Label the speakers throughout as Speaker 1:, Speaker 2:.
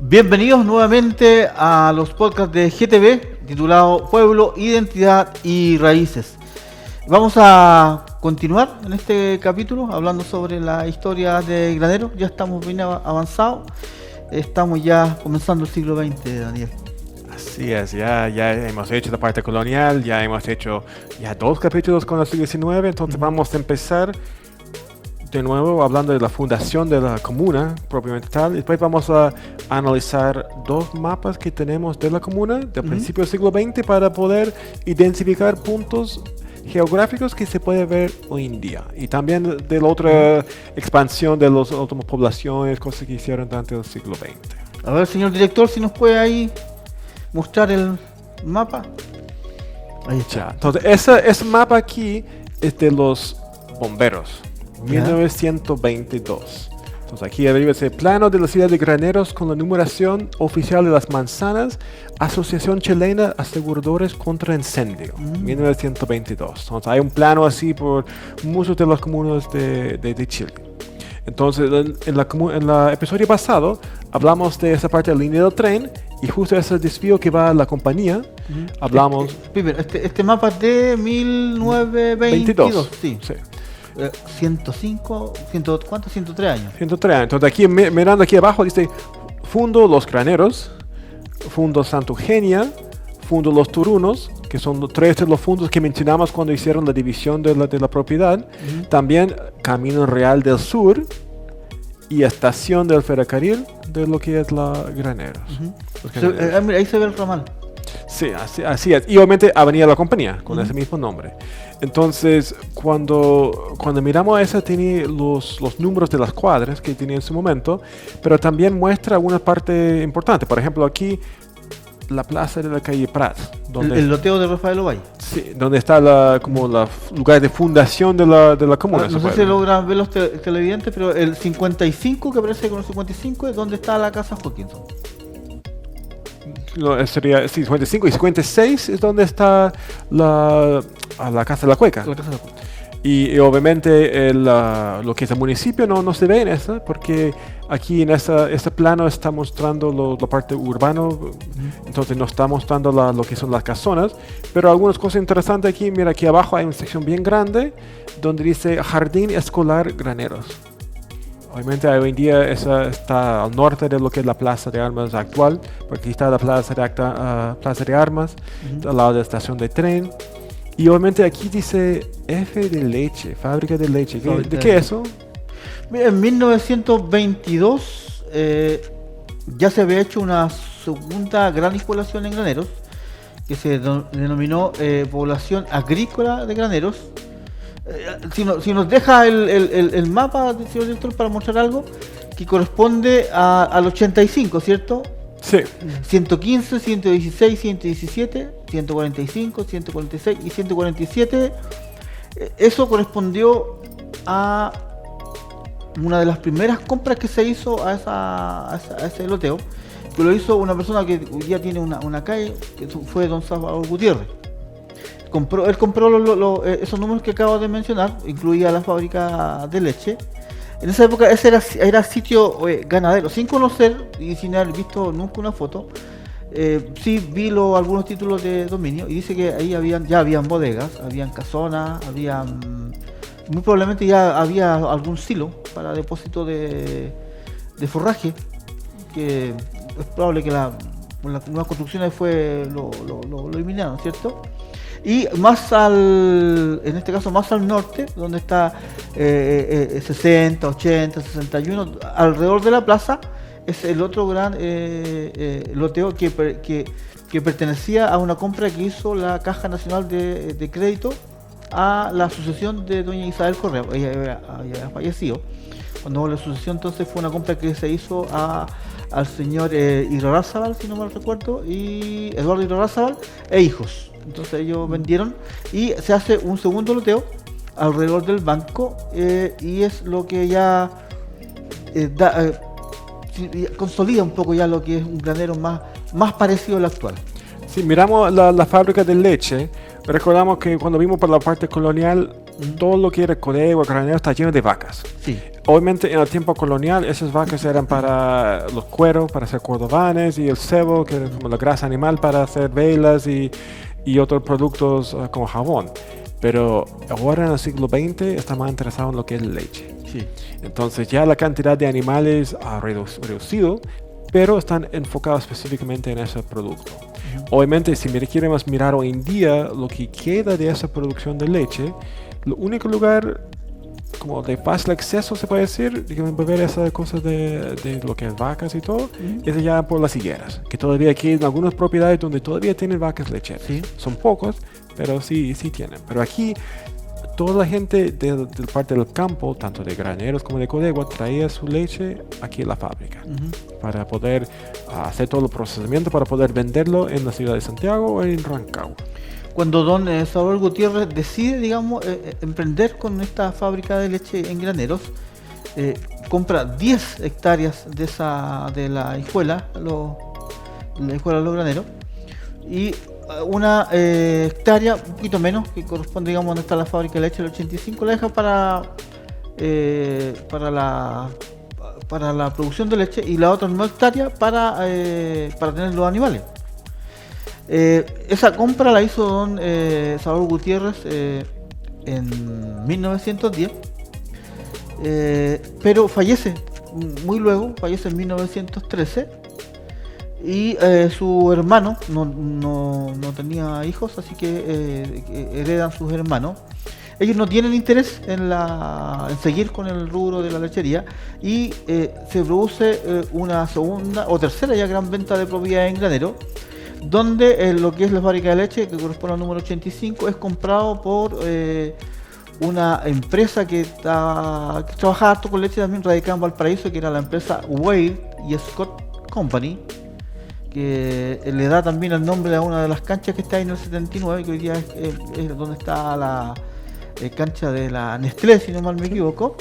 Speaker 1: Bienvenidos nuevamente a los podcasts de GTV, titulado Pueblo, Identidad y Raíces. Vamos a continuar en este capítulo hablando sobre la historia de Granero. Ya estamos bien avanzados, estamos ya comenzando el siglo XX, Daniel.
Speaker 2: Así es, ya hemos hecho la parte colonial, ya hemos hecho 2 capítulos con el siglo XIX, entonces vamos a empezar de nuevo hablando de la fundación de la comuna propiamente tal. Después vamos a analizar 2 mapas que tenemos de la comuna del principio del siglo XX para poder identificar puntos geográficos que se puede ver hoy en día. Y también de la otra expansión de las últimas poblaciones, cosas que hicieron durante el siglo XX.
Speaker 1: A ver, señor director, si nos puede ahí mostrar el mapa. Ahí está.
Speaker 2: Ya. Entonces, ese mapa aquí es de los bomberos. 1922. Entonces aquí arriba es el plano de la ciudad de Graneros con la numeración oficial de las manzanas, Asociación Chilena Aseguradores contra Incendio, 1922. Entonces hay un plano así por muchos de las comunas de Chile. Entonces en el episodio pasado hablamos de esa parte de la línea del tren y justo ese desvío que va a la compañía. Hablamos...
Speaker 1: Este mapa es de 1922. Sí. 105, ¿cuánto? 103 años.
Speaker 2: 103 años. Entonces aquí mirando aquí abajo dice Fundo Los Graneros, Fundo Santa Eugenia, Fundo Los Turunos, que son 3 de los fundos que mencionamos cuando hicieron la división de la propiedad. También Camino Real del Sur y Estación del Ferrocarril de lo que es la Graneros.
Speaker 1: Ahí se ve el ramal.
Speaker 2: Sí, así es. Y obviamente Avenida La Compañía, con ese mismo nombre. Entonces, cuando miramos esa, tiene los números de las cuadras que tenía en su momento, pero también muestra una parte importante. Por ejemplo, aquí, la plaza de la calle Prat.
Speaker 1: El loteo de Rafael Ovalle.
Speaker 2: Sí, donde está como la lugar de fundación de la comuna.
Speaker 1: No sé si logran ver los televidentes, pero el 55, que aparece con el 55, es donde está la casa Hawkinson.
Speaker 2: No, sería 55 y 56 es donde está la Casa de la Cueca. Y obviamente lo que es el municipio no se ve en esa, porque aquí en este plano está mostrando la parte urbana, entonces no está mostrando lo que son las casonas, pero algunas cosas interesantes aquí. Mira, aquí abajo hay una sección bien grande donde dice Jardín Escolar Graneros. Obviamente hoy en día esa está al norte de lo que es la Plaza de Armas actual, porque aquí está la Plaza de Armas, al lado de la estación de tren. Y obviamente aquí dice F de leche, fábrica de leche. ¿De qué es eso?
Speaker 1: Mira, en 1922 ya se había hecho una segunda gran población en Graneros, que se denominó Población Agrícola de Graneros. Si nos deja el mapa, señor director, para mostrar algo que corresponde al 85, ¿cierto?
Speaker 2: Sí.
Speaker 1: 115, 116, 117, 145, 146 y 147. Eso correspondió a una de las primeras compras que se hizo a ese loteo, que lo hizo una persona que hoy día tiene una calle, que fue don Salvador Gutiérrez. Él compró esos números que acabo de mencionar, incluía la fábrica de leche. En esa época ese era sitio ganadero, sin conocer y sin haber visto nunca una foto. Sí vi algunos títulos de dominio y dice que ahí ya habían bodegas, habían casonas, muy probablemente ya había algún silo para depósito de forraje, que es probable que las nuevas construcciones lo eliminaron, ¿cierto? Y en este caso más al norte, donde está 60, 80, 61, alrededor de la plaza, es el otro gran loteo que pertenecía a una compra que hizo la Caja Nacional de Crédito a la sucesión de doña Isabel Correa. Ella había fallecido. Cuando hubo la sucesión, entonces fue una compra que se hizo al señor Irarrázaval, si no mal recuerdo, y Eduardo Irarrázaval e hijos. Entonces ellos vendieron y se hace un segundo loteo alrededor del banco, y es lo que ya consolida un poco ya lo que es un granero más parecido al actual.
Speaker 2: Si miramos la fábrica de leche, recordamos que cuando vimos por la parte colonial, todo lo que era codego, granero, está lleno de vacas.
Speaker 1: Sí.
Speaker 2: Obviamente en el tiempo colonial esas vacas eran para los cueros, para hacer cordobanes, y el cebo, que era como la grasa animal, para hacer velas y otros productos como jabón. Pero ahora en el siglo XX está más interesado en lo que es leche.
Speaker 1: Sí.
Speaker 2: Entonces ya la cantidad de animales ha reducido, pero están enfocados específicamente en ese producto. Obviamente, si queremos mirar hoy en día lo que queda de esa producción de leche, el único lugar como de fácil acceso, se puede decir, digamos, beber esas cosas de lo que es vacas y todo, es allá por las higueras, que todavía aquí en algunas propiedades donde todavía tienen vacas lecheras.
Speaker 1: Sí.
Speaker 2: Son pocos, pero sí tienen. Pero aquí toda la gente de parte del campo, tanto de graneros como de codegua, traía su leche aquí a la fábrica para poder hacer todo el procesamiento, para poder venderlo en la ciudad de Santiago o en Rancagua.
Speaker 1: Cuando don Salvador Gutiérrez decide, digamos, emprender con esta fábrica de leche en graneros, compra 10 hectáreas de la hijuela, la hijuela de los graneros, y una hectárea, un poquito menos, que corresponde, digamos, donde está la fábrica de leche del 85, la deja para la producción de leche, y la otra 9 hectáreas para tener los animales. Esa compra la hizo don Salvador Gutiérrez en 1910, pero fallece muy luego, fallece en 1913, y su hermano no tenía hijos, así que heredan sus hermanos. Ellos no tienen interés en seguir con el rubro de la lechería, y se produce una segunda o tercera ya gran venta de propiedades en granero, donde lo que es la fábrica de leche, que corresponde al número 85, es comprado por una empresa que trabajaba harto con leche, también radicada en Valparaíso, que era la empresa Wade y Scott Company, que le da también el nombre a una de las canchas que está ahí en el 79, que hoy día es donde está la cancha de la Nestlé, si no mal me equivoco.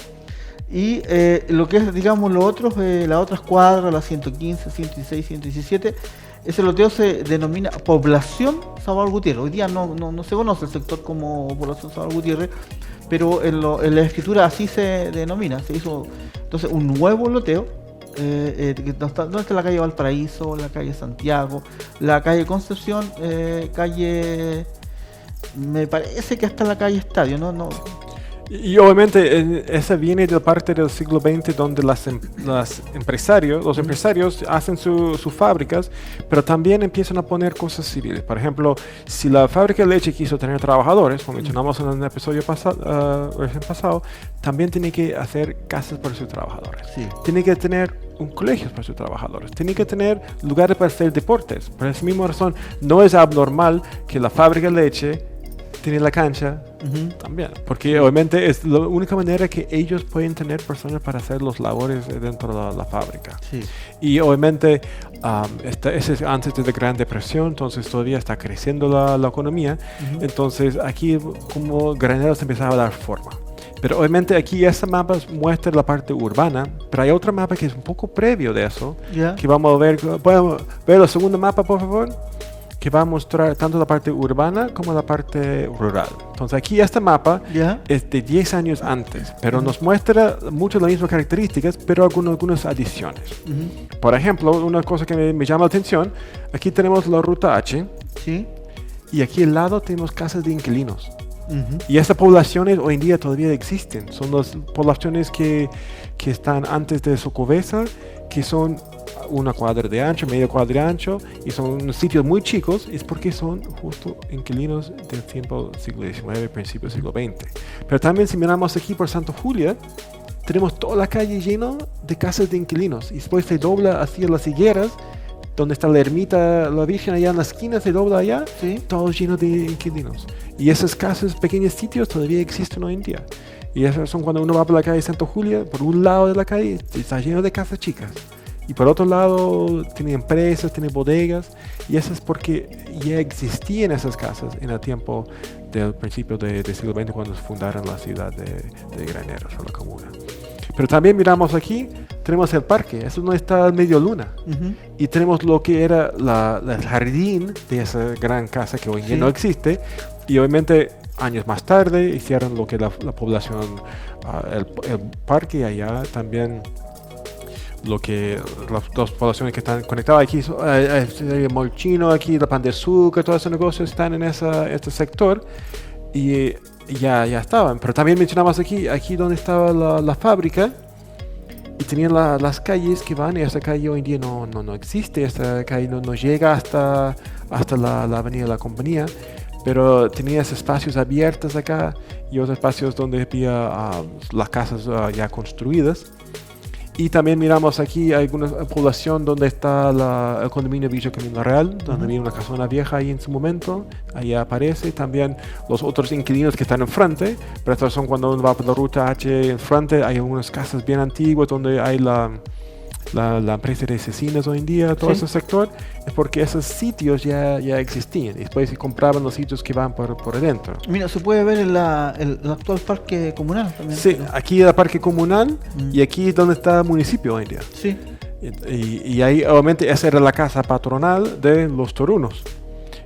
Speaker 1: Y lo que es, digamos, los otros, las otras cuadras, las 115, 116, 117, ese loteo se denomina Población Salvador Gutiérrez. Hoy día no se conoce el sector como Población Salvador Gutiérrez, pero en la escritura así se denomina. Se hizo entonces un nuevo loteo, donde está la calle Valparaíso, la calle Santiago, la calle Concepción, calle, me parece que hasta la calle Estadio, no.
Speaker 2: Y obviamente esa viene de parte del siglo XX, donde los empresarios hacen sus fábricas, pero también empiezan a poner cosas civiles. Por ejemplo, si la fábrica de leche quiso tener trabajadores, como mencionamos en el episodio pasado, también tiene que hacer casas para sus trabajadores.
Speaker 1: Sí.
Speaker 2: Tiene que tener un colegio para sus trabajadores. Tiene que tener lugares para hacer deportes. Por esa misma razón, no es abnormal que la fábrica de leche tiene la cancha también, porque obviamente es la única manera que ellos pueden tener personas para hacer los labores dentro de la fábrica.
Speaker 1: Sí.
Speaker 2: Y obviamente ese es antes de la Gran Depresión, entonces todavía está creciendo la economía. Entonces aquí como graneros empezaba a dar forma. Pero obviamente aquí este mapa muestra la parte urbana, pero hay otro mapa que es un poco previo de eso, que vamos a ver. ¿Podemos ver el segundo mapa, por favor? Que va a mostrar tanto la parte urbana como la parte rural. Entonces aquí este mapa es de 10 años antes, pero nos muestra mucho las mismas características, pero algunas adiciones. Por ejemplo, una cosa que me llama la atención, aquí tenemos la ruta H,
Speaker 1: ¿sí?
Speaker 2: Y aquí al lado tenemos casas de inquilinos. Y estas poblaciones hoy en día todavía existen. Son las poblaciones que están antes de Socobesa, que son una cuadra de ancho, media cuadra de ancho, y son sitios muy chicos, es porque son justo inquilinos del tiempo del siglo XIX, principio del siglo XX. Pero también si miramos aquí por Santa Julia, tenemos toda la calle llena de casas de inquilinos, y después se dobla hacia las higueras, donde está la ermita, la Virgen allá en la esquina, se dobla allá,
Speaker 1: Sí.
Speaker 2: todo lleno de inquilinos. Y esas casas, pequeños sitios, todavía existen hoy en día. Y esas son cuando uno va por la calle Santa Julia, por un lado de la calle está lleno de casas chicas. Y por otro lado tiene empresas, tiene bodegas. Y eso es porque ya existían esas casas en el tiempo del principio del siglo XX, cuando se fundaron la ciudad de Graneros o la comuna. Pero también miramos aquí, tenemos el parque, eso no está al medio luna.
Speaker 1: Ujú.
Speaker 2: Y tenemos lo que era el jardín de esa gran casa que hoy en día no existe. Y obviamente años más tarde hicieron lo que la población, el parque allá también, lo que las dos poblaciones que están conectadas aquí, el Molchino aquí, la Pan de Azúcar, todos esos negocios están en este sector. Y ya estaban, pero también mencionamos aquí donde estaba la fábrica, y tenían las calles que van, y esta calle hoy en día no existe, esta calle no llega hasta la avenida de la compañía, pero tenía esos espacios abiertos acá y otros espacios donde había las casas ya construidas. Y también miramos aquí alguna población donde está el condominio Villa Camino Real, donde había una casona vieja ahí en su momento. Ahí aparece también los otros inquilinos que están enfrente, pero estos son cuando uno va por la ruta H enfrente. Hay algunas casas bien antiguas donde hay la empresa de cecinas hoy en día, todo ese sector. Es porque esos sitios ya existían, y después se compraban los sitios que van por adentro.
Speaker 1: Mira, se puede ver el actual parque comunal también.
Speaker 2: Sí, aquí el parque comunal, y aquí es donde está el municipio hoy en día.
Speaker 1: Sí.
Speaker 2: Y ahí obviamente esa era la casa patronal de los torunos.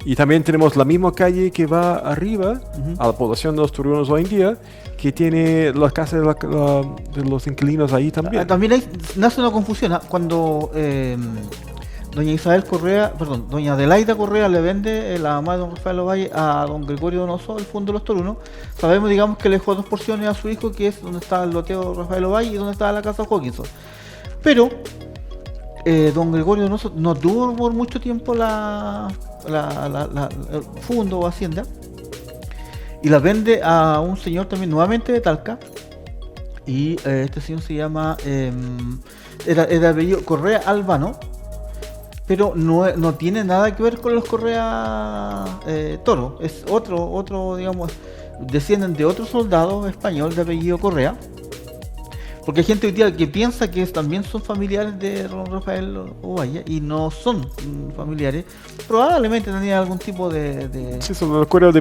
Speaker 2: Y también tenemos la misma calle que va arriba a la población de los torunos hoy en día, que tiene las casas de los inquilinos ahí también.
Speaker 1: También nace una confusión, cuando doña Adelaida Correa le vende la mamá de don Rafael Ovalle a don Gregorio Donoso, el fondo de los torunos. Sabemos, digamos, que le dejó 2 porciones a su hijo, que es donde está el loteo Rafael Ovalle y donde está la casa Hawkinson. Pero don Gregorio Donoso no tuvo por mucho tiempo el fondo o hacienda, y la vende a un señor también nuevamente de Talca, y este señor se llama era de apellido Correa Albano, pero no tiene nada que ver con los Correa Toro. Es otro, digamos, descienden de otro soldado español de apellido Correa, porque hay gente hoy día que piensa que también son familiares de don Rafael Ovalle, y no son familiares. Probablemente tenían algún tipo de...
Speaker 2: Sí, son los coreos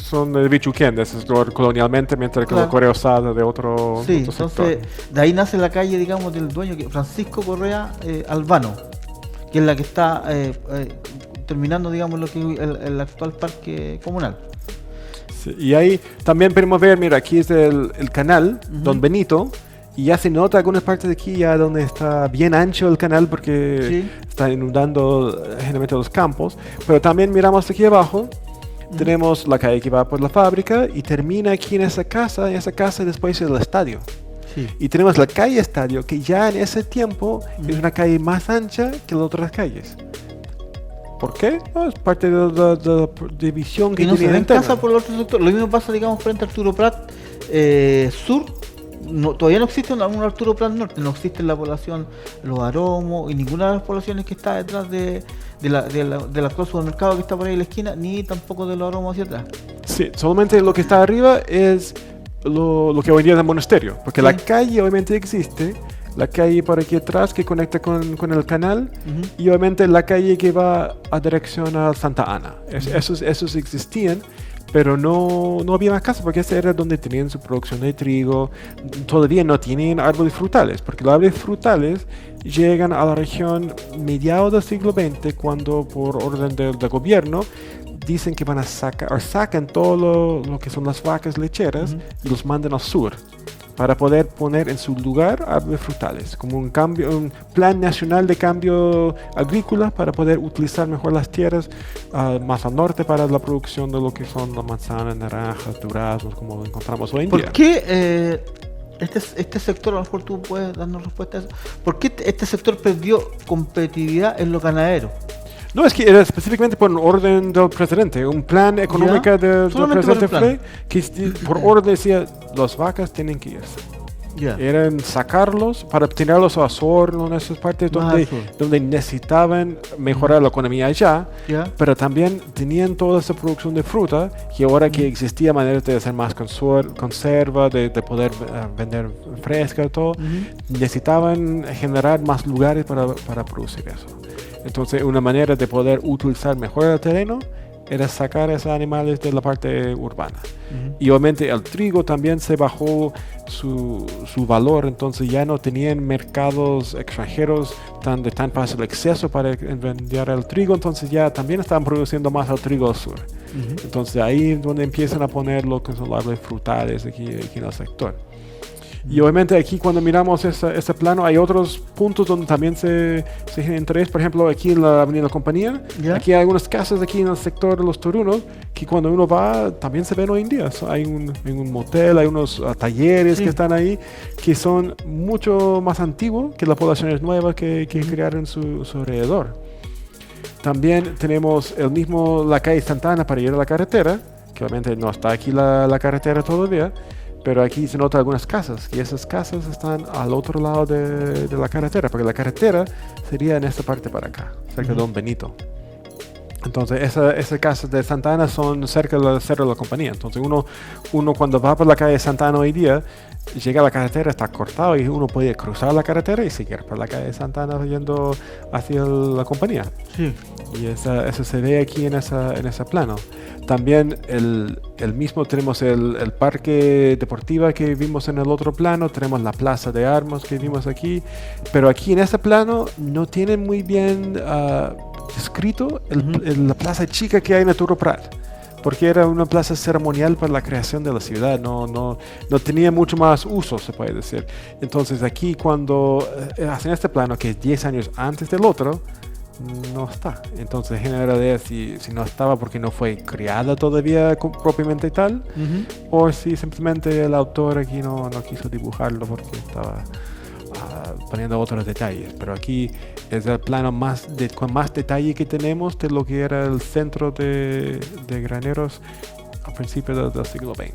Speaker 2: son de Bichuquén, de ese sector colonialmente, mientras que los coreos Sada de otro
Speaker 1: Sí,
Speaker 2: otro sector.
Speaker 1: entonces de ahí nace la calle, digamos, del dueño, que Francisco Correa Albano, que es la que está terminando, digamos, lo que es el actual parque comunal.
Speaker 2: Sí, y ahí también podemos ver, mira, aquí es el canal Don Benito, y ya se nota algunas partes de aquí ya donde está bien ancho el canal, porque está inundando generalmente los campos. Pero también miramos aquí abajo, tenemos la calle que va por la fábrica y termina aquí en esa casa, y esa casa después es el estadio. Sí. Y tenemos la calle Estadio, que ya en ese tiempo es una calle más ancha que las otras calles. ¿Por qué? No, es parte de la división que
Speaker 1: no
Speaker 2: tiene
Speaker 1: se ven casa por el otro sector. Lo mismo pasa, digamos, frente a Arturo Prat Sur. Todavía no existe un Arturo Prat Norte, no existe la población Los Aromos y ninguna de las poblaciones que está detrás de la actual supermercado que está por ahí en la esquina, ni tampoco de Los Aromos hacia atrás.
Speaker 2: Sí, solamente lo que está arriba es lo que hoy en día es el monasterio, porque la calle obviamente existe, la calle por aquí atrás que conecta con el canal, y obviamente la calle que va a dirección a Santa Ana. Esos existían, pero no había más casas, porque ese era donde tenían su producción de trigo. Todavía no tienen árboles frutales, porque los árboles frutales llegan a la región mediados del siglo XX, cuando por orden del gobierno dicen que van a sacan todo lo que son las vacas lecheras y los mandan al sur, para poder poner en su lugar árboles frutales, como un plan nacional de cambio agrícola, para poder utilizar mejor las tierras más al norte para la producción de lo que son las manzanas, naranjas, duraznos, como encontramos hoy en día.
Speaker 1: ¿Por qué este sector, a lo mejor tú puedes darnos respuesta a eso, por qué este sector perdió competitividad en lo ganadero?
Speaker 2: No, es que era específicamente por un orden del presidente, un plan económico del presidente Frey, que por orden decía, las vacas tienen que irse. Eran sacarlos para obtenerlos a Osorno, en esas partes donde necesitaban mejorar la economía allá, pero también tenían toda esa producción de fruta, que ahora que existía maneras de hacer más conserva, de poder vender fresca y todo, necesitaban generar más lugares para producir eso. Entonces, una manera de poder utilizar mejor el terreno era sacar a esos animales de la parte urbana. Y obviamente el trigo también se bajó su valor, entonces ya no tenían mercados extranjeros de tan fácil acceso para vender el trigo, entonces ya también estaban produciendo más el trigo al sur. Entonces ahí es donde empiezan a poner lo que son los árboles frutales aquí en el sector. Y obviamente aquí cuando miramos este plano hay otros puntos donde también se genera interés. Por ejemplo, aquí en la Avenida Compañía, aquí hay algunas casas aquí en el sector de los Torunos que cuando uno va también se ven hoy en día. Hay un motel, hay unos talleres que están ahí que son mucho más antiguos que las poblaciones nuevas que crearon su alrededor. También tenemos la calle Santa Ana para ir a la carretera, que obviamente no está aquí la carretera todavía. Pero aquí se nota algunas casas, y esas casas están al otro lado de la carretera, porque la carretera sería en esta parte para acá, cerca de Don Benito. Entonces, esas casas de Santa Ana son cerca del Cerro de la Compañía. Entonces, uno cuando va por la calle Santa Ana hoy día, llega a la carretera, está cortado, y uno puede cruzar la carretera y seguir por la calle Santa Ana yendo hacia la Compañía. Sí. Y eso se ve aquí en ese plano. También el mismo tenemos el parque deportivo que vimos en el otro plano, tenemos la plaza de armas que vimos aquí, pero aquí en este plano no tienen muy bien descrito la plaza chica que hay en Arturo Prat, porque era una plaza ceremonial para la creación de la ciudad, no tenía mucho más uso, se puede decir. Entonces aquí cuando hacen este plano, que es 10 años antes del otro, no está. Entonces genera idea si no estaba porque no fue creada todavía propiamente tal, o si simplemente el autor aquí no quiso dibujarlo porque estaba poniendo otros detalles. Pero aquí es el plano con más detalle que tenemos de lo que era el centro de Graneros a principios del siglo XX.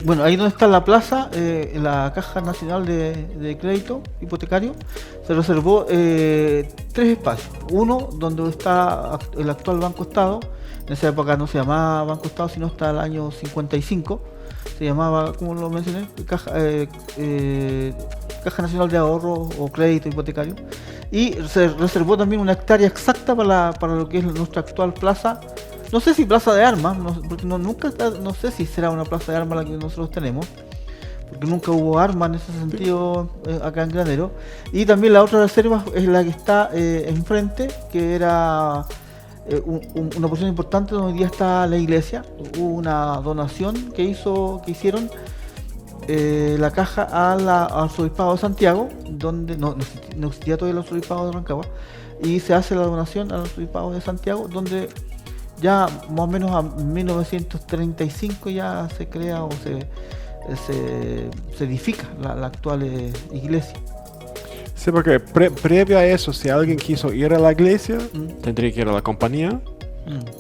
Speaker 1: Bueno, ahí donde está la plaza, la Caja Nacional de Crédito Hipotecario, se reservó 3 espacios. Uno donde está el actual Banco Estado. En esa época no se llamaba Banco Estado, sino hasta el año 55. Se llamaba, como lo mencioné, Caja Nacional de Ahorro o Crédito Hipotecario. Y se reservó también una hectárea exacta para lo que es nuestra actual plaza. No sé si plaza de armas, porque no sé si será una plaza de armas la que nosotros tenemos, porque nunca hubo armas en ese sentido acá en Granero. Y también la otra reserva es la que está enfrente, que era una porción importante donde hoy día está la iglesia. Hubo una donación que hicieron la caja al arzobispado de Santiago, donde no existía todavía el arzobispado de Rancagua, y se hace la donación al arzobispado de Santiago, donde ya más o menos a 1935 ya se crea o se edifica la actual iglesia.
Speaker 2: Sí, porque previo a eso, si alguien quiso ir a la iglesia, tendría que ir a la compañía,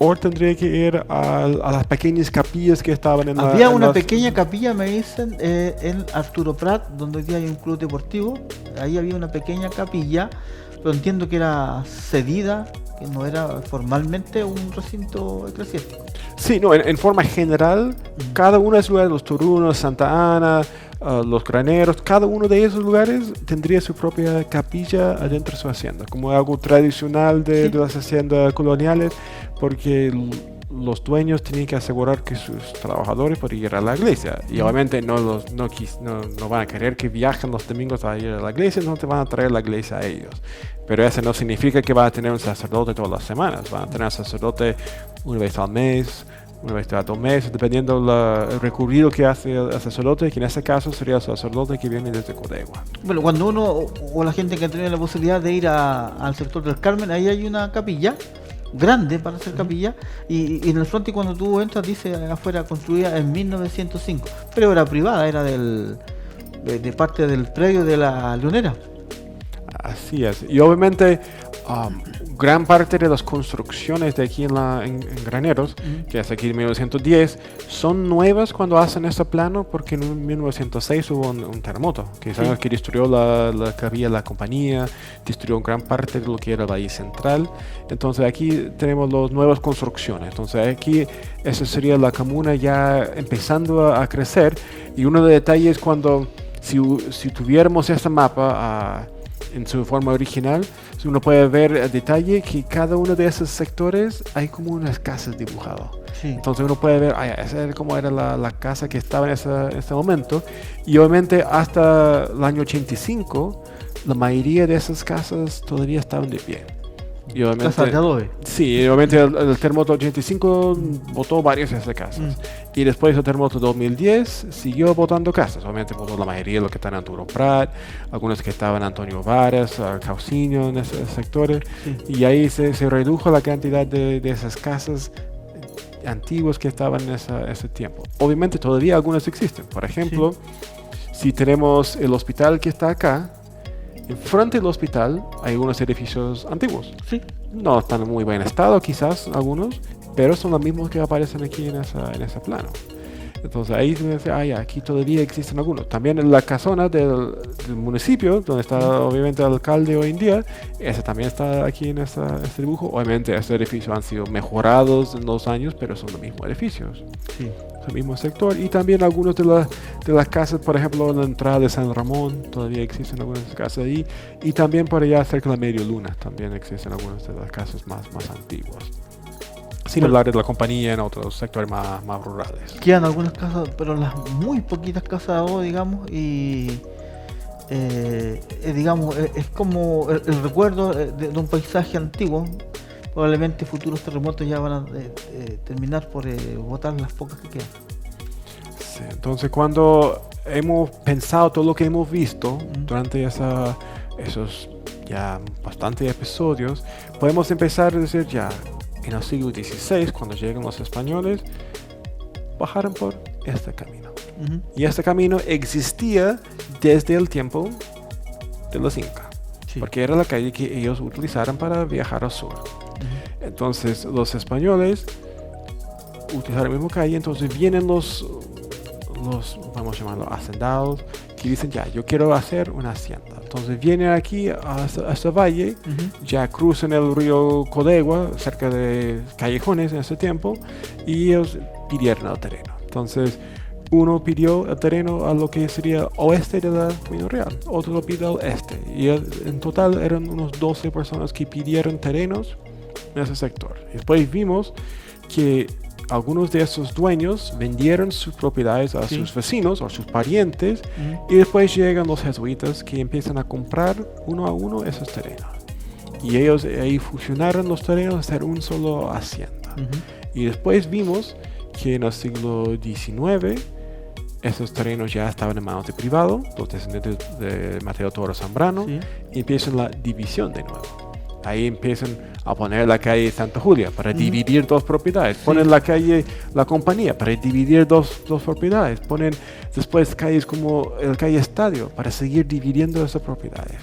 Speaker 2: o tendría que ir a las pequeñas capillas que estaban en
Speaker 1: Había una pequeña capilla, me dicen, en Arturo Prat, donde hoy día hay un club deportivo. Ahí había una pequeña capilla, pero entiendo que era cedida, que no era formalmente un recinto eclesiástico.
Speaker 2: Sí, no, en forma general, cada uno de esos lugares, los Torunos, Santa Ana, los Graneros, cada uno de esos lugares tendría su propia capilla adentro de su hacienda, como algo tradicional de las haciendas coloniales, porque los dueños tenían que asegurar que sus trabajadores podían ir a la iglesia. Y obviamente no van a querer que viajen los domingos a ir a la iglesia, no te van a traer la iglesia a ellos. Pero eso no significa que van a tener un sacerdote todas las semanas. Van a tener un sacerdote una vez al mes, una vez cada 2 meses, dependiendo del recorrido que hace el sacerdote, que en este caso sería el sacerdote que viene desde Codegua.
Speaker 1: Bueno, cuando uno o la gente que tiene la posibilidad de ir al sector del Carmen, ahí hay una capilla grande para hacer capilla, y en el frente cuando tú entras dice afuera construida en 1905, pero era privada, era de parte del predio de la Leonera.
Speaker 2: Así es, y obviamente gran parte de las construcciones de aquí en Graneros, que es aquí en 1910, son nuevas cuando hacen este plano, porque en 1906 hubo un terremoto que destruyó la que había la compañía, destruyó gran parte de lo que era el Valle Central. Entonces aquí tenemos las nuevas construcciones. Entonces aquí esa sería la comuna ya empezando a crecer. Y uno de los detalles cuando, si tuviéramos este mapa en su forma original, uno puede ver el detalle que cada uno de esos sectores hay como unas casas dibujadas. Sí. Entonces uno puede ver, esa era como era la casa que estaba en ese momento. Y obviamente hasta el año 85, la mayoría de esas casas todavía estaban de pie. Y obviamente,
Speaker 1: casas de adobe.
Speaker 2: Sí, obviamente el terremoto 85 botó varias de esas casas. Y después del terremoto 2010 siguió botando casas. Obviamente botó la mayoría de lo que está en Arturo Prat, algunos que estaban en Antonio Varas, Cauciño, en esos sectores. Sí. Y ahí se redujo la cantidad de esas casas antiguas que estaban en ese tiempo. Obviamente todavía algunas existen. Por ejemplo, si tenemos el hospital que está acá, enfrente del hospital hay algunos edificios antiguos. Sí. No están en muy buen estado, quizás algunos, pero son los mismos que aparecen aquí en ese plano. Entonces ahí se me dice, aquí todavía existen algunos. También en la casona del municipio, donde está obviamente el alcalde hoy en día, ese también está aquí en este dibujo. Obviamente estos edificios han sido mejorados en los años, pero son los mismos edificios. Sí. Es el mismo sector. Y también algunos de las casas, por ejemplo, en la entrada de San Ramón, todavía existen algunas casas ahí. Y también por allá cerca de la Medio Luna, también existen algunas de las casas más antiguas. Sin hablar de la compañía en otros sectores más rurales.
Speaker 1: Quedan algunas casas, pero las muy poquitas casas digamos, y digamos, es como el recuerdo de un paisaje antiguo. Probablemente futuros terremotos ya van a terminar por botar las pocas que quedan.
Speaker 2: Sí, entonces cuando hemos pensado todo lo que hemos visto durante esos ya bastantes episodios, podemos empezar a decir en el siglo XVI, cuando llegan los españoles, bajaron por este camino. Y este camino existía desde el tiempo de los incas, porque era la calle que ellos utilizaron para viajar al sur. Entonces los españoles utilizaron la misma calle, entonces vienen los vamos a llamarlos hacendados, que dicen yo quiero hacer una hacienda. Entonces vienen aquí a este valle, ya cruzan el río Codegua, cerca de Callejones en ese tiempo, y ellos pidieron el terreno. Entonces uno pidió el terreno a lo que sería oeste de la Camino Real, otro lo pidió al este, y en total eran unos 12 personas que pidieron terrenos en ese sector. Después vimos que algunos de esos dueños vendieron sus propiedades a sus vecinos o sus parientes, y después llegan los jesuitas que empiezan a comprar uno a uno esos terrenos. Y ellos ahí fusionaron los terrenos a hacer un solo hacienda. Y después vimos que en el siglo XIX esos terrenos ya estaban en manos de privado, los descendientes de Mateo Toro Zambrano, y empiezan la división de nuevo. Ahí empiezan a poner la calle Santa Julia para dividir dos propiedades. Ponen la calle La Compañía para dividir dos propiedades. Ponen después calles como el calle Estadio para seguir dividiendo esas propiedades.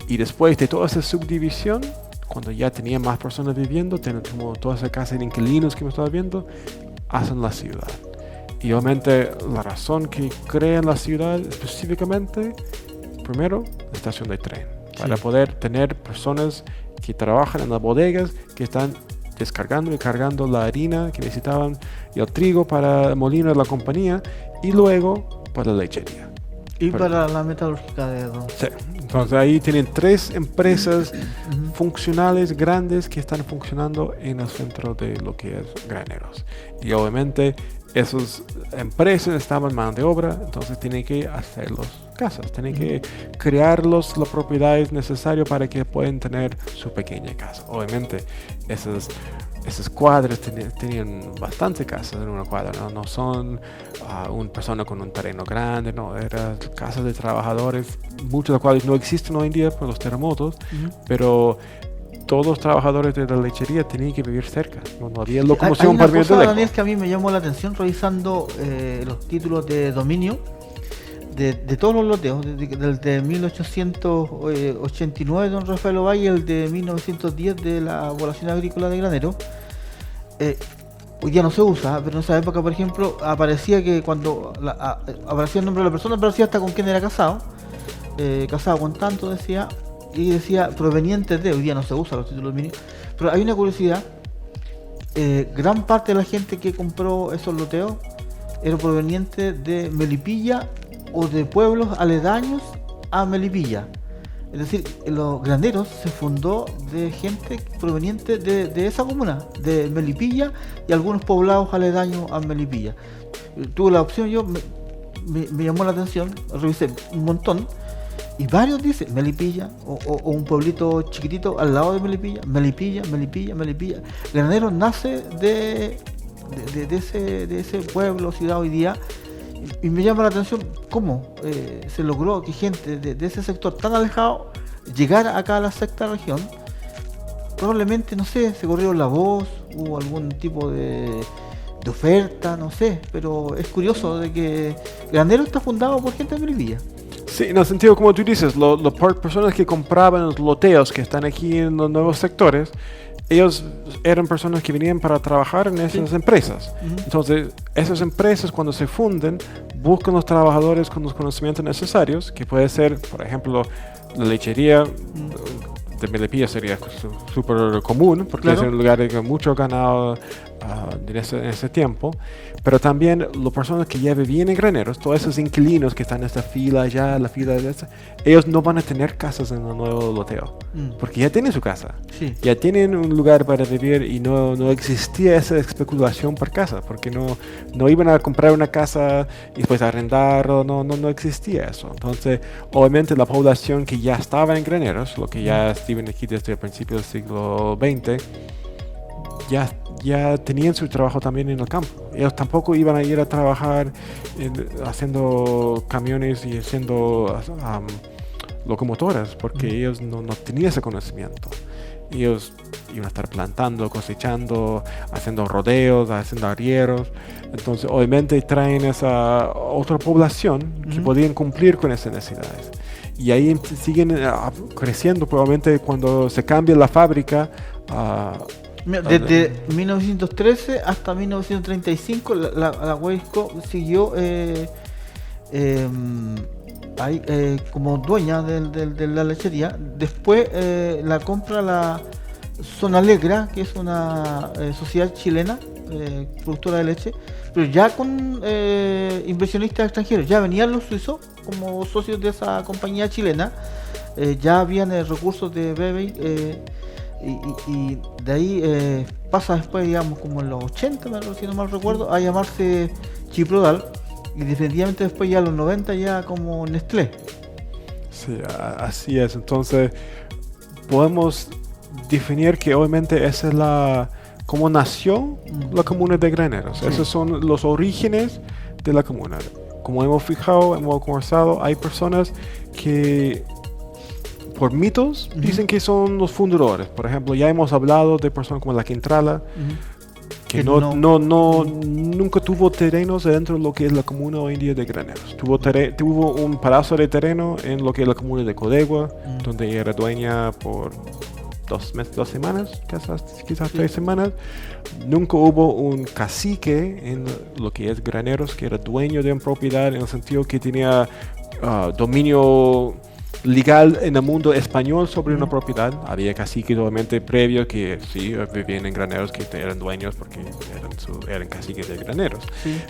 Speaker 2: Y después de toda esa subdivisión, cuando ya tenían más personas viviendo, tienen como toda esa casa de inquilinos que me estaba viendo, hacen la ciudad. Y obviamente la razón que crean la ciudad específicamente, primero, la estación de tren. Para poder tener personas que trabajan en las bodegas, que están descargando y cargando la harina que necesitaban y el trigo para el molino de la compañía, y luego para la lechería.
Speaker 1: Y para la metalúrgica de Don.
Speaker 2: Sí, entonces ahí tienen 3 empresas funcionales grandes que están funcionando en el centro de lo que es Graneros. Y obviamente esas empresas estaban en mano de obra, entonces tienen que hacer las casas, tienen que crear las propiedades necesarias para que puedan tener su pequeña casa. Obviamente esas cuadras tenían bastante casas en una cuadra, no son una persona con un terreno grande, no, eran casas de trabajadores, muchos de los cuales no existen hoy en día por los terremotos, pero todos los trabajadores de la lechería tenían que vivir cerca, no había locomoción para vivir de lejos.
Speaker 1: Daniel, que a mí me llamó la atención revisando los títulos de dominio de todos los loteos, del de 1889 de don Rafael Ovalle y el de 1910 de la población agrícola de Granero, hoy día no se usa, pero en esa época, por ejemplo, aparecía que cuando aparecía el nombre de la persona, aparecía hasta con quién era casado, casado con tanto, decía, y decía proveniente de, hoy día no se usa los títulos mini, pero hay una curiosidad, gran parte de la gente que compró esos loteos era proveniente de Melipilla o de pueblos aledaños a Melipilla. Es decir, los Graneros se fundó de gente proveniente de esa comuna, de Melipilla y algunos poblados aledaños a Melipilla. Tuve la opción, me llamó la atención, revisé un montón, y varios dicen Melipilla o un pueblito chiquitito al lado de Melipilla, Melipilla. Granero nace de ese pueblo, ciudad hoy día. Y me llama la atención cómo se logró que gente de ese sector tan alejado llegara acá a la sexta región. Probablemente, no sé, se corrió la voz, hubo algún tipo de oferta, no sé, pero es curioso de que Granero está fundado por gente de Melipilla.
Speaker 2: Sí, en el sentido como tú dices, personas que compraban los loteos que están aquí en los nuevos sectores, ellos eran personas que venían para trabajar en esas empresas. Entonces, esas empresas cuando se funden, buscan los trabajadores con los conocimientos necesarios, que puede ser, por ejemplo, la lechería de Melipilla sería súper común, porque es un lugar con mucho ganado en ese tiempo, pero también las personas que ya vivían en Graneros, todos esos inquilinos que están en esta fila allá, la fila de esta, ellos no van a tener casas en el nuevo loteo, porque ya tienen su casa, ya tienen un lugar para vivir y no existía esa especulación por casa, porque no iban a comprar una casa y después arrendar, no existía eso. Entonces, obviamente la población que ya estaba en Graneros, lo que ya estaban aquí desde el principio del siglo XX, ya tenían su trabajo también en el campo. Ellos tampoco iban a ir a trabajar haciendo camiones y haciendo locomotoras, porque ellos no tenían ese conocimiento. Ellos iban a estar plantando, cosechando, haciendo rodeos, haciendo arrieros. Entonces, obviamente traen esa otra población que podían cumplir con esas necesidades. Y ahí siguen creciendo, probablemente cuando se cambia la fábrica.
Speaker 1: Desde 1913 hasta 1935 la Weisco siguió como dueña de la lechería. Después la compra la Zona Alegra, que es una sociedad chilena productora de leche, pero ya con inversionistas extranjeros. Ya venían los suizos como socios de esa compañía chilena, ya habían recursos de Bebe. Y de ahí pasa después, digamos, como en los 80, si no mal recuerdo, a llamarse Chiprodal, y definitivamente después ya en los 90 ya como Nestlé.
Speaker 2: Sí, así es. Entonces podemos definir que obviamente esa es como nació la comuna de Graneros. Sí. Esos son los orígenes de la comuna. Como hemos conversado, hay personas que por mitos dicen que son los fundadores. Por ejemplo, ya hemos hablado de personas como la Quintrala, que nunca tuvo terrenos dentro de lo que es la comuna hoy en día de Graneros. Tuvo un pedazo de terreno en lo que es la comuna de Codegua, donde ella era dueña por 2 semanas, quizás 3 semanas. Nunca hubo un cacique en lo que es Graneros que era dueño de una propiedad, en el sentido que tenía dominio legal en el mundo español sobre una propiedad. Había caciques obviamente previos que sí vivían en Graneros, que eran dueños porque eran caciques de Graneros,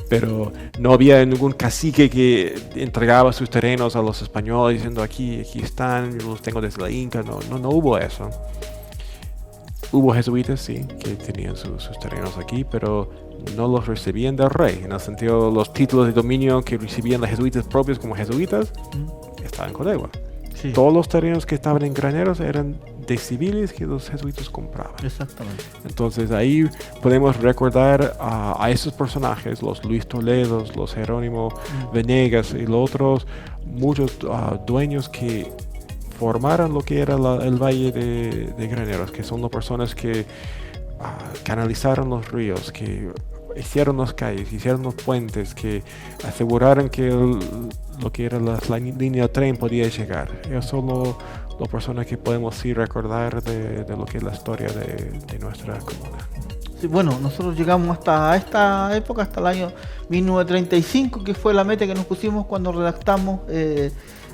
Speaker 2: pero no había ningún cacique que entregaba sus terrenos a los españoles diciendo aquí están, yo los tengo desde la Inca. No hubo eso. Hubo jesuitas, sí, que tenían sus terrenos aquí, pero no los recibían del rey, en el sentido los títulos de dominio que recibían los jesuitas propios como jesuitas estaban en Codegua. Sí. Todos los terrenos que estaban en Graneros eran de civiles que los jesuitas compraban.
Speaker 1: Exactamente.
Speaker 2: Entonces ahí podemos recordar a esos personajes, los Luis Toledos, los Jerónimo Venegas y los otros, muchos dueños que formaron lo que era el Valle de Graneros, que son las personas que canalizaron los ríos, que hicieron las calles, hicieron los puentes, que aseguraron que lo que era la línea de tren podía llegar. Eso son las personas que podemos sí recordar de lo que es la historia de nuestra comuna.
Speaker 1: Sí, bueno, nosotros llegamos hasta esta época, hasta el año 1935, que fue la meta que nos pusimos cuando redactamos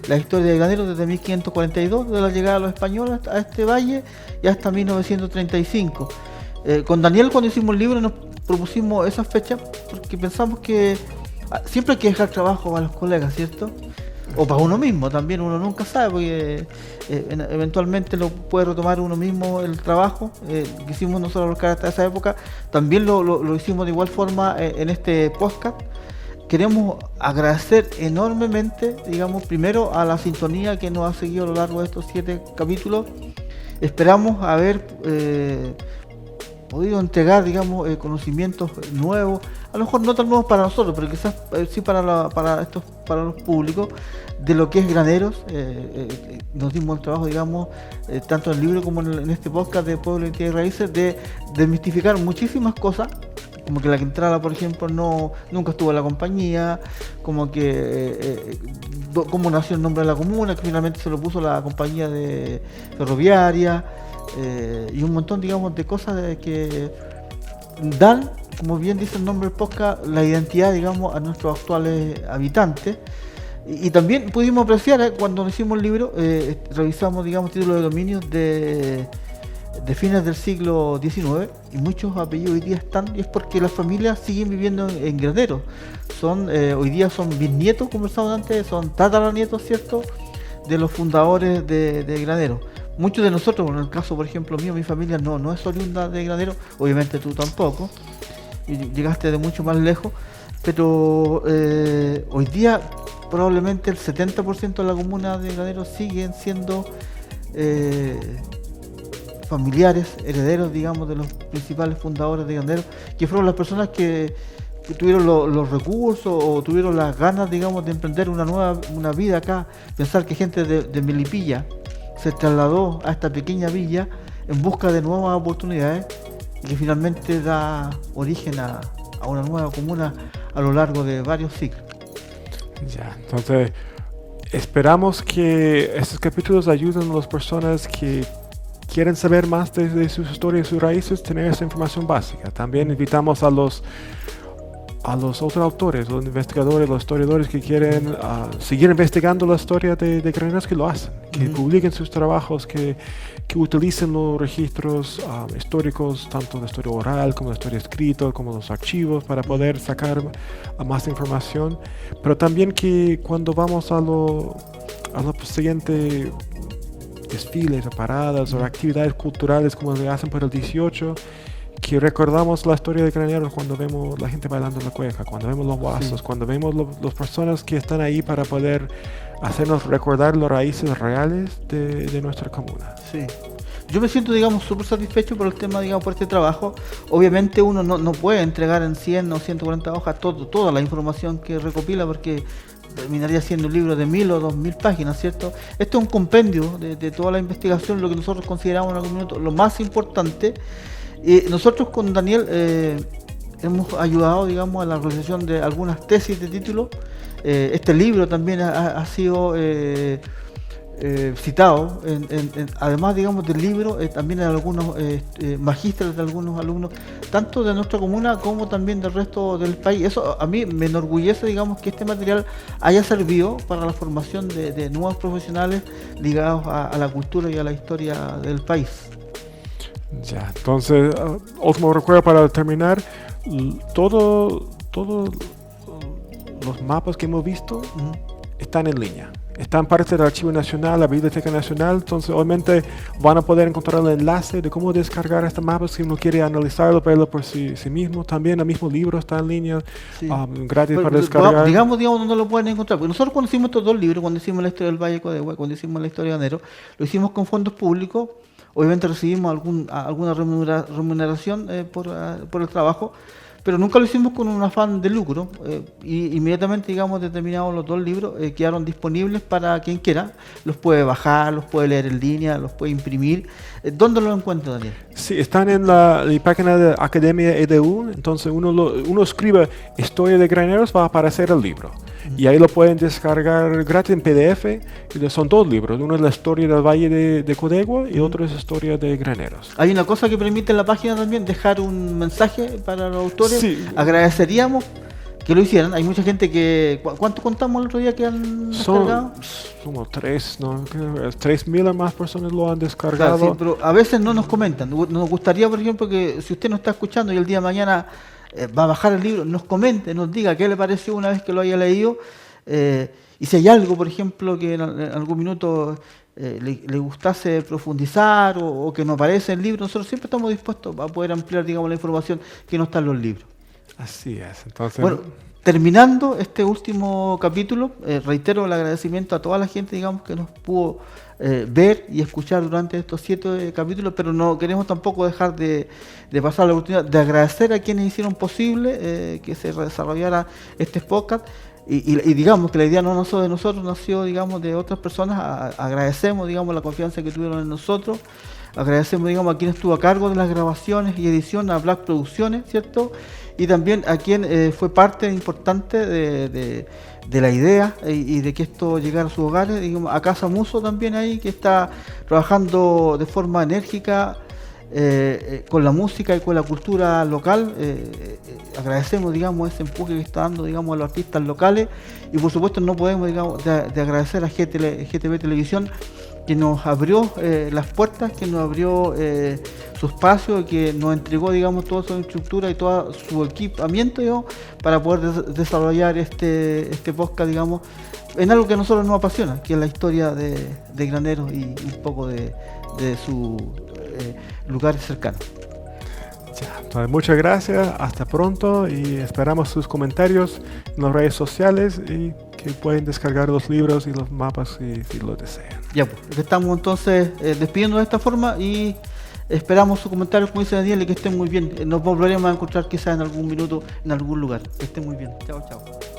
Speaker 1: la historia de Graneros desde 1542, de la llegada de los españoles a este valle, y hasta 1935. Con Daniel, cuando hicimos el libro, nos propusimos esa fecha porque pensamos que siempre hay que dejar trabajo para los colegas, ¿cierto? O para uno mismo también, uno nunca sabe, porque eventualmente lo puede retomar uno mismo el trabajo que hicimos nosotros hasta esa época. También lo hicimos de igual forma en este podcast. Queremos agradecer enormemente, digamos, primero a la sintonía que nos ha seguido a lo largo de estos 7 capítulos. Esperamos haber podido entregar, digamos, conocimientos nuevos, a lo mejor no tan nuevos para nosotros, pero quizás sí para los públicos, de lo que es Graneros. Nos dimos el trabajo, digamos, tanto en el libro como en este podcast de Pueblo, Identidad y Raíces, de desmistificar muchísimas cosas, como que la Quintrala, por ejemplo, nunca estuvo en la compañía, como que cómo nació el nombre de la comuna, que finalmente se lo puso la compañía de ferroviaria, y un montón, digamos, de cosas que dan, como bien dice el nombre del podcast, la identidad, digamos, a nuestros actuales habitantes. Y también pudimos apreciar, cuando hicimos el libro, revisamos, digamos, títulos de dominios de fines del siglo XIX, y muchos apellidos hoy día están, y es porque las familias siguen viviendo en Graneros. Hoy día son bisnietos, conversamos antes, son tataranietos, ¿cierto?, de los fundadores de Graneros. Muchos de nosotros, en el caso, por ejemplo, mío, mi familia no es oriunda de Graneros, obviamente tú tampoco, y llegaste de mucho más lejos, pero hoy día probablemente el 70% de la comuna de Graneros siguen siendo familiares, herederos, digamos, de los principales fundadores de Graneros, que fueron las personas que tuvieron los recursos o tuvieron las ganas, digamos, de emprender una vida acá. Pensar que gente de Melipilla se trasladó a esta pequeña villa en busca de nuevas oportunidades, y que finalmente da origen a una nueva comuna a lo largo de varios siglos.
Speaker 2: Ya, entonces esperamos que estos capítulos ayuden a las personas que quieren saber más de sus historias y sus raíces, tener esa información básica. También invitamos a los otros autores, los investigadores, los historiadores que quieren seguir investigando la historia de Graneros, que lo hacen, que publiquen sus trabajos, que utilicen los registros históricos, tanto de historia oral como de historia escrita, como los archivos, para poder sacar más información. Pero también que cuando vamos a los siguientes desfiles o paradas o actividades culturales como se hacen por el 18, que recordamos la historia de Graneros cuando vemos la gente bailando en la cueca, cuando vemos los guasos, sí, cuando vemos las personas que están ahí para poder hacernos recordar las raíces reales de nuestra comuna.
Speaker 1: Sí. Yo me siento, digamos, súper satisfecho por el tema, digamos, por este trabajo. Obviamente uno no puede entregar en 100 o 140 hojas toda la información que recopila, porque terminaría siendo un libro de 1000 o 2000 páginas, ¿cierto? Esto es un compendio de toda la investigación, lo que nosotros consideramos en algún minuto lo más importante. Nosotros con Daniel hemos ayudado, digamos, a la realización de algunas tesis de título. Este libro también ha sido citado, además, digamos, del libro, también en algunos magísteres de algunos alumnos, tanto de nuestra comuna como también del resto del país. Eso a mí me enorgullece, digamos, que este material haya servido para la formación de nuevos profesionales ligados a la cultura y a la historia del país.
Speaker 2: Ya, entonces, último recuerdo para terminar, todos los mapas que hemos visto están en línea. Están parte del Archivo Nacional, la Biblioteca Nacional, entonces obviamente van a poder encontrar el enlace de cómo descargar este mapa si uno quiere analizarlo, verlo por sí mismo. También el mismo libro está en línea, sí, gratis para descargar.
Speaker 1: Digamos dónde lo pueden encontrar, porque nosotros cuando hicimos estos dos libros, cuando hicimos la historia del Valle de Codehuay, cuando hicimos la historia de Graneros, lo hicimos con fondos públicos. Obviamente recibimos alguna remuneración por el trabajo, pero nunca lo hicimos con un afán de lucro. Y inmediatamente, digamos, determinados los dos libros, quedaron disponibles para quien quiera. Los puede bajar, los puede leer en línea, los puede imprimir. ¿Dónde los encuentra, Daniel?
Speaker 2: Sí, están en la página de Academia EDU. Entonces uno escribe Historia de Graneros, va a aparecer el libro. Y ahí lo pueden descargar gratis en PDF. Y son 2 libros. Uno es la historia del Valle de Codegua y otro es la historia de Graneros.
Speaker 1: Hay una cosa que permite en la página también, dejar un mensaje para los autores.
Speaker 2: Sí.
Speaker 1: Agradeceríamos que lo hicieran. Hay mucha gente que... ¿Cuánto contamos el otro día que han descargado?
Speaker 2: Somos 3, ¿no? 3.000 o más personas lo han descargado.
Speaker 1: Claro, sí, pero a veces no nos comentan. Nos gustaría, por ejemplo, que si usted nos está escuchando y el día de mañana va a bajar el libro, nos comente, nos diga qué le pareció una vez que lo haya leído. Y si hay algo, por ejemplo, que en algún minuto le gustase profundizar o que no aparece en el libro, nosotros siempre estamos dispuestos a poder ampliar, digamos, la información que no está en los libros.
Speaker 2: Así es. Entonces,
Speaker 1: bueno, terminando este último capítulo, reitero el agradecimiento a toda la gente, digamos, que nos pudo ver y escuchar durante estos 7 capítulos, pero no queremos tampoco dejar de pasar la oportunidad de agradecer a quienes hicieron posible que se desarrollara este podcast. Y digamos que la idea no nació de nosotros, nació, digamos, de otras personas. Agradecemos, digamos, la confianza que tuvieron en nosotros. Agradecemos, digamos, a quien estuvo a cargo de las grabaciones y edición, a Black Producciones, ¿cierto? Y también a quien fue parte importante de la idea y de que esto llegara a sus hogares, digamos, a Casa Muso también ahí, que está trabajando de forma enérgica con la música y con la cultura local. Agradecemos, digamos, ese empuje que está dando, digamos, a los artistas locales, y por supuesto no podemos, digamos, de agradecer a GTV Televisión, que nos abrió las puertas, que nos abrió su espacio, que nos entregó, digamos, toda su estructura y todo su equipamiento, digamos, para poder desarrollar este podcast, digamos, en algo que a nosotros nos apasiona, que es la historia de Graneros y un poco de su lugares cercanos.
Speaker 2: Entonces, muchas gracias, hasta pronto, y esperamos sus comentarios en las redes sociales y que pueden descargar los libros y los mapas si lo desean.
Speaker 1: Ya, pues, estamos entonces despidiendo de esta forma y esperamos sus comentarios, como dice Daniel, y que estén muy bien. Nos volveremos a encontrar quizás en algún minuto, en algún lugar. Que estén muy bien. Chao, chao.